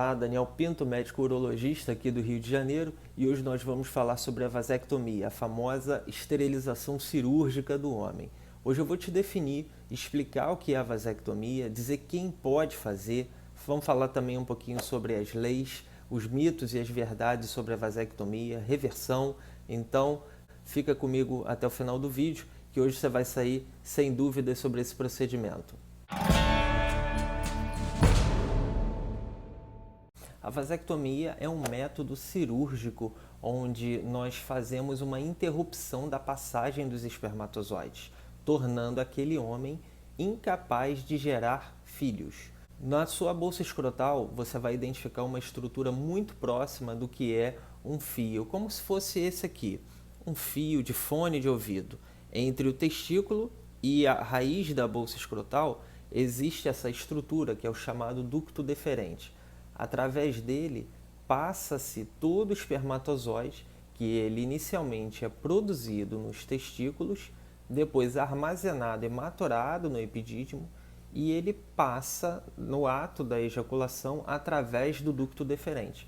Olá, Daniel Pinto, médico urologista aqui do Rio de Janeiro, e hoje nós vamos falar sobre a vasectomia, a famosa esterilização cirúrgica do homem. Hoje eu vou te definir, explicar o que é a vasectomia, dizer quem pode fazer, vamos falar também um pouquinho sobre as leis, os mitos e as verdades sobre a vasectomia, reversão. Então, fica comigo até o final do vídeo, que hoje você vai sair sem dúvidas sobre esse procedimento. A vasectomia é um método cirúrgico onde nós fazemos uma interrupção da passagem dos espermatozoides, tornando aquele homem incapaz de gerar filhos. Na sua bolsa escrotal, você vai identificar uma estrutura muito próxima do que é um fio, como se fosse esse aqui, um fio de fone de ouvido. Entre o testículo e a raiz da bolsa escrotal existe essa estrutura que é o chamado ducto deferente. Através dele, passa-se todo o espermatozoide, que ele inicialmente é produzido nos testículos, depois armazenado e maturado no epidídimo, e ele passa no ato da ejaculação através do ducto deferente.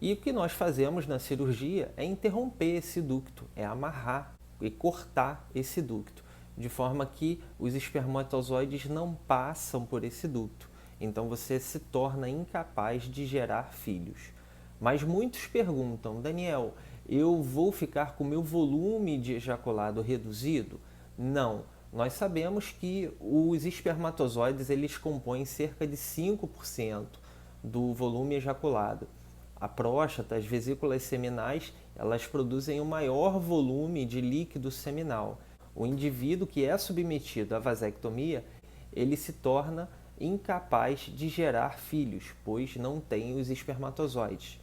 E o que nós fazemos na cirurgia é interromper esse ducto, é amarrar e cortar esse ducto, de forma que os espermatozoides não passam por esse ducto. Então você se torna incapaz de gerar filhos. Mas muitos perguntam, Daniel, eu vou ficar com o meu volume de ejaculado reduzido? Não. Nós sabemos que os espermatozoides eles compõem cerca de 5% do volume ejaculado. A próstata, as vesículas seminais, elas produzem o maior volume de líquido seminal. O indivíduo que é submetido à vasectomia, ele se torna incapaz de gerar filhos, pois não tem os espermatozoides.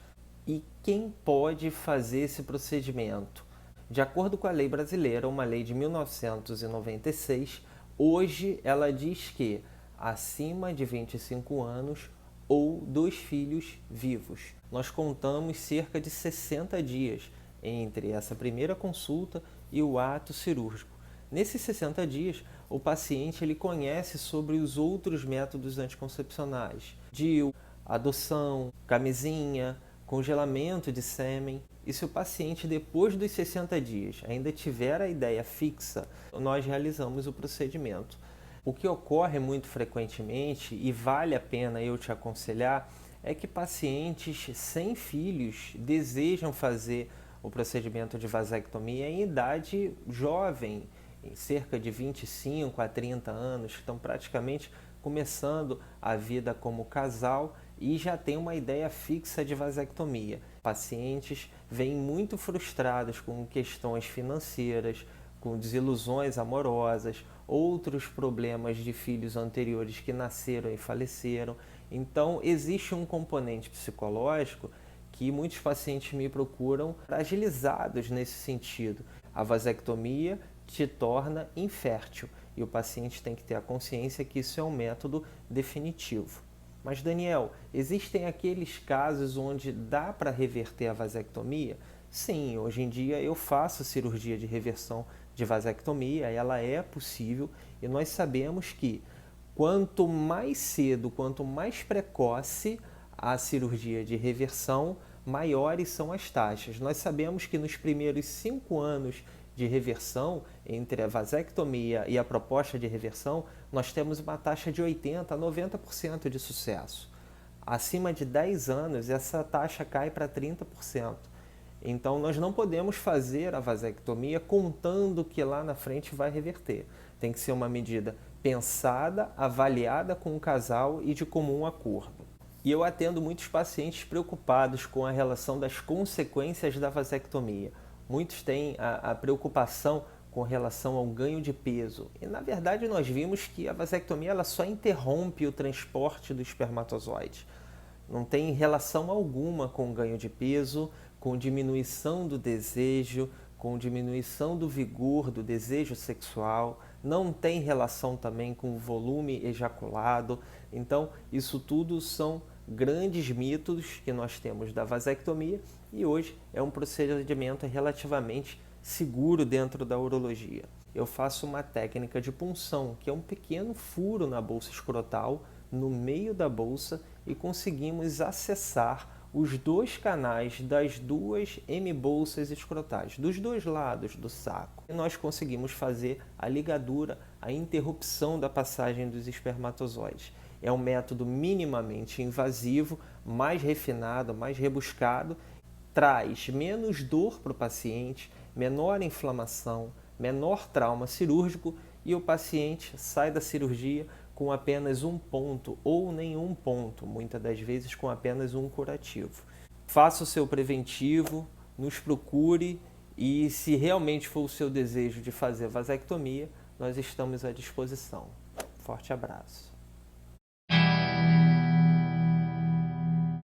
E quem pode fazer esse procedimento? De acordo com a lei brasileira, uma lei de 1996, hoje ela diz que acima de 25 anos ou 2 filhos vivos. Nós contamos cerca de 60 dias entre essa primeira consulta e o ato cirúrgico. Nesses 60 dias, o paciente ele conhece sobre os outros métodos anticoncepcionais, DIU, adoção, camisinha, congelamento de sêmen. E se o paciente, depois dos 60 dias, ainda tiver a ideia fixa, nós realizamos o procedimento. O que ocorre muito frequentemente, e vale a pena eu te aconselhar, é que pacientes sem filhos desejam fazer o procedimento de vasectomia em idade jovem, em cerca de 25 a 30 anos, que estão praticamente começando a vida como casal e já tem uma ideia fixa de vasectomia. Pacientes vêm muito frustrados com questões financeiras, com desilusões amorosas, outros problemas de filhos anteriores que nasceram e faleceram. Então, existe um componente psicológico que muitos pacientes me procuram fragilizados nesse sentido. A vasectomia te torna infértil e o paciente tem que ter a consciência que isso é um método definitivo. Mas Daniel, existem aqueles casos onde dá para reverter a vasectomia? Sim, hoje em dia eu faço cirurgia de reversão de vasectomia, ela é possível e nós sabemos que quanto mais cedo, quanto mais precoce a cirurgia de reversão, maiores são as taxas. Nós sabemos que nos primeiros 5 anos de reversão, entre a vasectomia e a proposta de reversão, nós temos uma taxa de 80% a 90% de sucesso. Acima de 10 anos, essa taxa cai para 30%. Então, nós não podemos fazer a vasectomia contando que lá na frente vai reverter. Tem que ser uma medida pensada, avaliada com o casal e de comum acordo. E eu atendo muitos pacientes preocupados com a relação das consequências da vasectomia. Muitos têm a preocupação com relação ao ganho de peso. E, na verdade, nós vimos que a vasectomia ela só interrompe o transporte do espermatozoide. Não tem relação alguma com o ganho de peso, com diminuição do desejo, com diminuição do vigor, do desejo sexual. Não tem relação também com o volume ejaculado. Então, isso tudo são grandes mitos que nós temos da vasectomia e hoje é um procedimento relativamente seguro dentro da urologia. Eu faço uma técnica de punção, que é um pequeno furo na bolsa escrotal, no meio da bolsa e conseguimos acessar os dois canais das duas hemibolsas escrotais, dos dois lados do saco. E nós conseguimos fazer a ligadura, a interrupção da passagem dos espermatozoides. É um método minimamente invasivo, mais refinado, mais rebuscado, traz menos dor para o paciente, menor inflamação, menor trauma cirúrgico e o paciente sai da cirurgia com apenas um ponto ou nenhum ponto, muitas das vezes com apenas um curativo. Faça o seu preventivo, nos procure e se realmente for o seu desejo de fazer vasectomia, nós estamos à disposição. Forte abraço.